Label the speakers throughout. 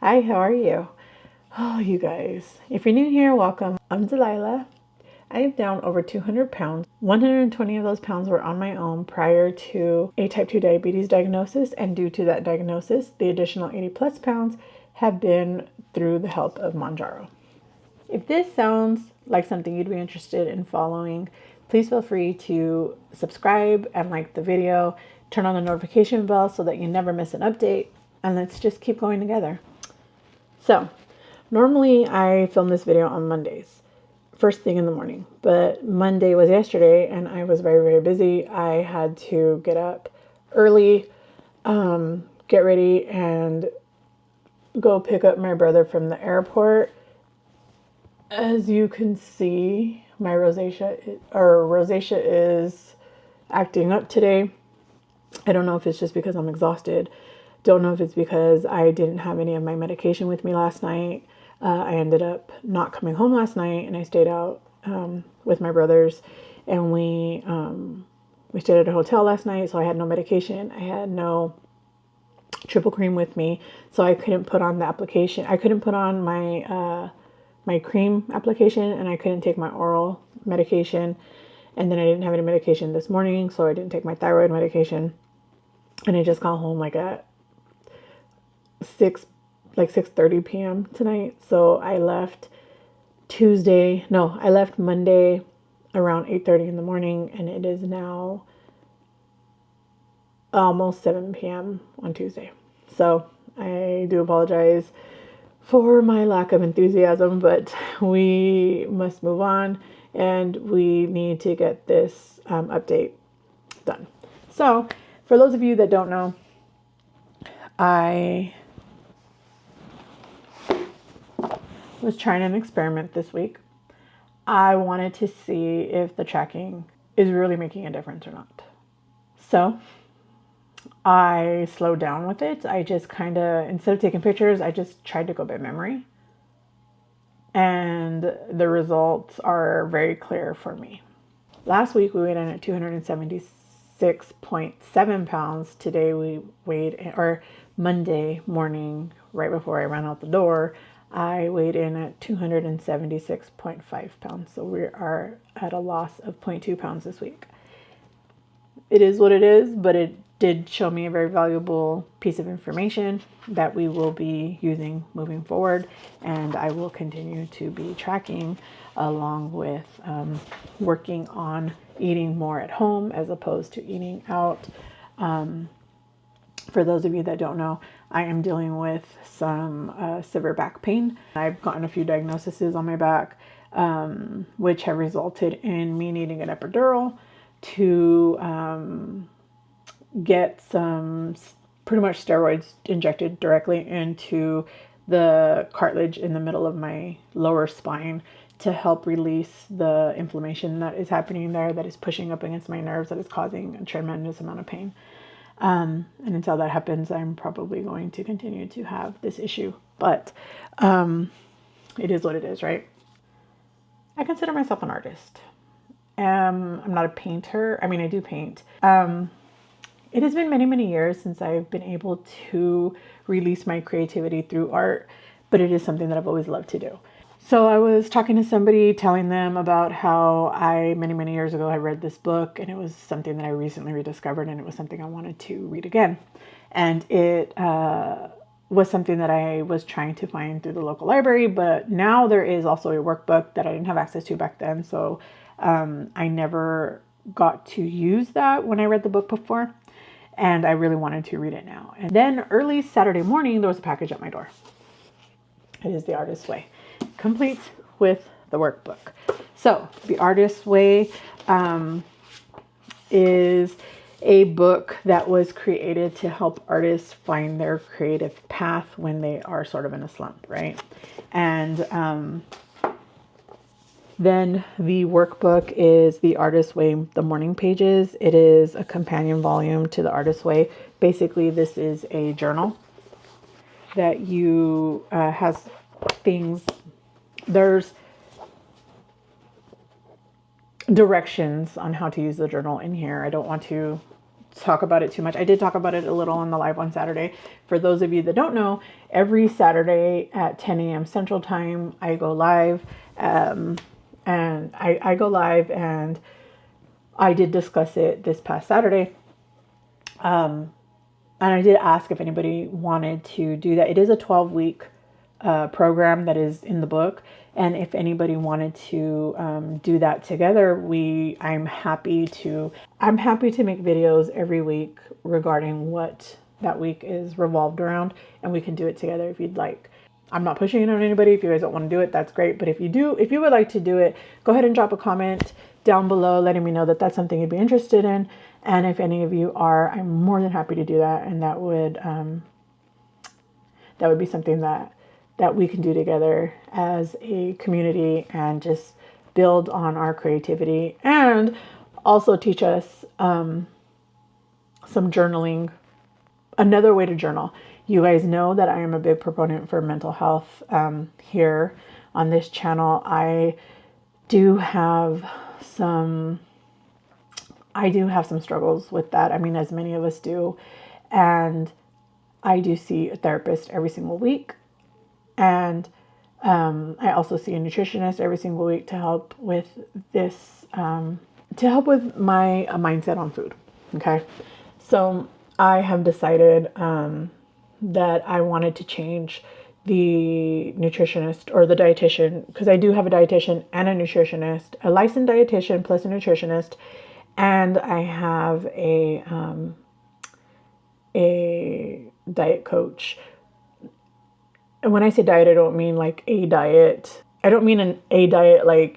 Speaker 1: Hi, how are you? Oh, you guys. If you're new here, welcome. I'm Delilah. I am down over 200 pounds. 120 of those pounds were on my own prior to a type 2 diabetes diagnosis, and due to that diagnosis, the additional 80 plus pounds have been through the help of Mounjaro. If this sounds like something you'd be interested in following, please feel free to subscribe and like the video, turn on the notification bell so that you never miss an update, and let's just keep going together. So, normally I film this video on Mondays, first thing in the morning, but Monday was yesterday and I was very, very busy. I had to get up early, get ready, and go pick up my brother from the airport. As you can see, my rosacea is acting up today. I don't know if it's just because I'm exhausted. Don't know if it's because I didn't have any of my medication with me last night. I ended up not coming home last night, and I stayed out with my brothers, and we stayed at a hotel last night, so I had no medication. I had no triple cream with me, so I couldn't put on the application. I couldn't put on my cream application, and I couldn't take my oral medication. And then I didn't have any medication this morning, so I didn't take my thyroid medication. And I just got home like at 6:30 p.m. tonight. So I left Monday around 8:30 in the morning, and it is now almost 7 p.m. on Tuesday. So I do apologize for my lack of enthusiasm, but we must move on and we need to get this update done. So for those of you that don't know, I was trying an experiment this week. I wanted to see if the tracking is really making a difference or not. So I slowed down with it. I just instead of taking pictures, I just tried to go by memory. And the results are very clear for me. Last week we weighed in at 276.7 pounds. Today we Monday morning, right before I ran out the door, I weighed in at 276.5 pounds. So we are at a loss of 0.2 pounds this week. It is what it is, but it did show me a very valuable piece of information that we will be using moving forward. And I will continue to be tracking along with working on eating more at home as opposed to eating out. For those of you that don't know, I am dealing with some severe back pain. I've gotten a few diagnoses on my back, which have resulted in me needing an epidural to get some pretty much steroids injected directly into the cartilage in the middle of my lower spine to help release the inflammation that is happening there, that is pushing up against my nerves, that is causing a tremendous amount of pain. And until that happens, I'm probably going to continue to have this issue, but it is what it is, right? I consider myself an artist. I'm not a painter. I mean, I do paint. It has been many, many years since I've been able to release my creativity through art, but it is something that I've always loved to do. So I was talking to somebody, telling them about how many, many years ago, I read this book, and it was something that I recently rediscovered, and it was something I wanted to read again. And it was something that I was trying to find through the local library, but now there is also a workbook that I didn't have access to back then. So I never got to use that when I read the book before, and I really wanted to read it now. And then early Saturday morning, there was a package at my door. It is The Artist's Way, complete with the workbook. So The Artist's Way is a book that was created to help artists find their creative path when they are sort of in a slump, right? And then the workbook is The Artist's Way, The Morning Pages. It is a companion volume to The Artist's Way. Basically, this is a journal that has things. There's directions on how to use the journal in here. I don't want to talk about it too much. I did talk about it a little on the live on Saturday. For those of you that don't know, every Saturday at 10 a.m. Central Time, I go live. And I go live, and I did discuss it this past Saturday. And I did ask if anybody wanted to do that. It is a 12-week program that is in the book. And if anybody wanted to do that together, I'm happy to make videos every week regarding what that week is revolved around, and we can do it together if you'd like. I'm not pushing it on anybody. If you guys don't want to do it, that's great. But if you would like to do it, go ahead and drop a comment down below letting me know that that's something you'd be interested in. And if any of you are, I'm more than happy to do that. And that would be something that we can do together as a community and just build on our creativity, and also teach us some journaling, another way to journal. You guys know that I am a big proponent for mental health here on this channel. I do have some struggles with that. I mean, as many of us do. And I do see a therapist every single week. And I also see a nutritionist every single week to help with this, to help with my mindset on food. Okay. So I have decided that I wanted to change the nutritionist or the dietitian, because I do have a dietitian and a nutritionist, a licensed dietitian plus a nutritionist, and I have a diet coach. And when I say diet, I don't mean like a diet. I don't mean a diet like,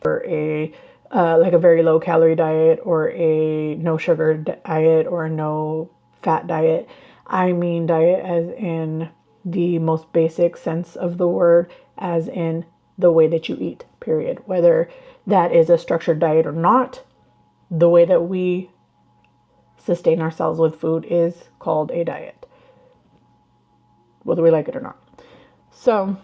Speaker 1: or a like a very low calorie diet or a no sugar diet or a no fat diet. I mean diet as in the most basic sense of the word, as in the way that you eat, period. Whether that is a structured diet or not, the way that we sustain ourselves with food is called a diet, whether we like it or not. So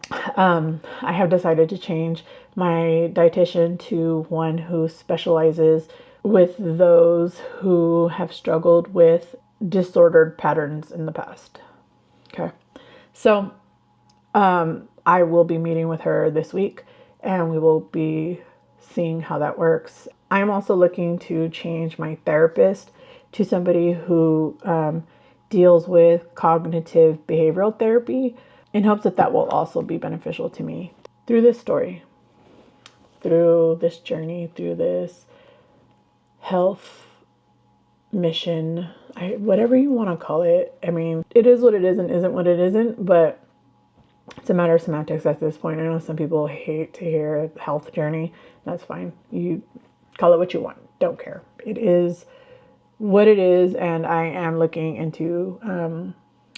Speaker 1: I have decided to change my dietitian to one who specializes with those who have struggled with disordered patterns in the past. Okay. So I will be meeting with her this week, and we will be seeing how that works. I'm also looking to change my therapist to somebody who deals with cognitive behavioral therapy, in hopes that will also be beneficial to me through this story, through this journey, through this health mission, whatever you want to call it. I mean, it is what it is and isn't what it isn't, but it's a matter of semantics at this point. I know some people hate to hear health journey. That's fine. You call it what you want. Don't care. It is what it is, and I am looking into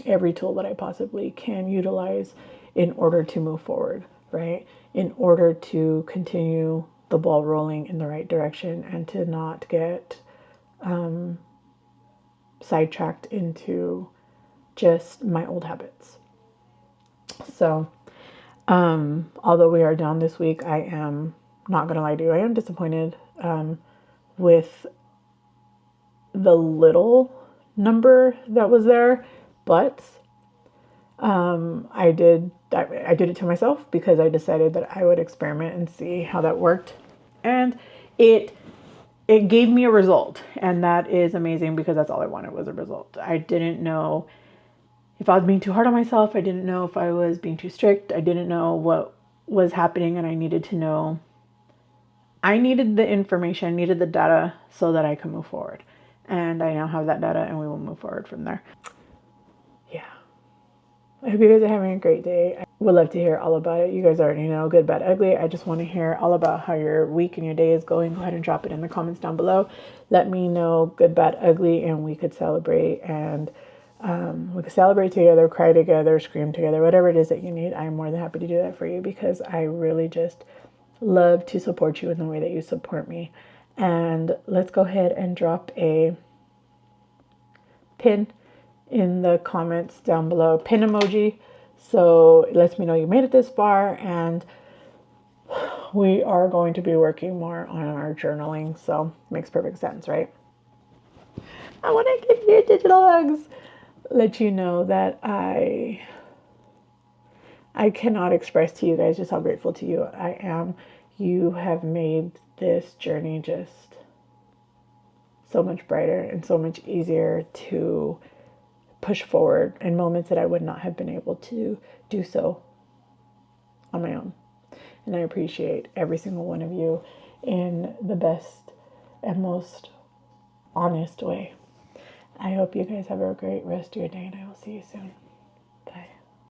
Speaker 1: every tool that I possibly can utilize in order to move forward, right? In order to continue the ball rolling in the right direction and to not get sidetracked into just my old habits. So, although we are down this week, I am not going to lie to you. I am disappointed with the little number that was there. But I did it to myself because I decided that I would experiment and see how that worked. And it gave me a result. And that is amazing, because that's all I wanted was a result. I didn't know if I was being too hard on myself. I didn't know if I was being too strict. I didn't know what was happening, and I needed to know. I needed the information, needed the data so that I could move forward. And I now have that data, and we will move forward from there. Yeah. I hope you guys are having a great day. I would love to hear all about it. You guys already know, good, bad, ugly. I just want to hear all about how your week and your day is going. Go ahead and drop it in the comments down below. Let me know, good, bad, ugly, and we could celebrate. And we could celebrate together, cry together, scream together, whatever it is that you need. I'm more than happy to do that for you, because I really just love to support you in the way that you support me. And let's go ahead and drop a pin in the comments down below, pin emoji, so it lets me know you made it this far. And we are going to be working more on our journaling, so it makes perfect sense, right? I want to give you digital hugs. Let you know that I cannot express to you guys just how grateful to you I am. You have made this journey just so much brighter and so much easier to push forward in moments that I would not have been able to do so on my own. And I appreciate every single one of you in the best and most honest way. I hope you guys have a great rest of your day, and I will see you soon.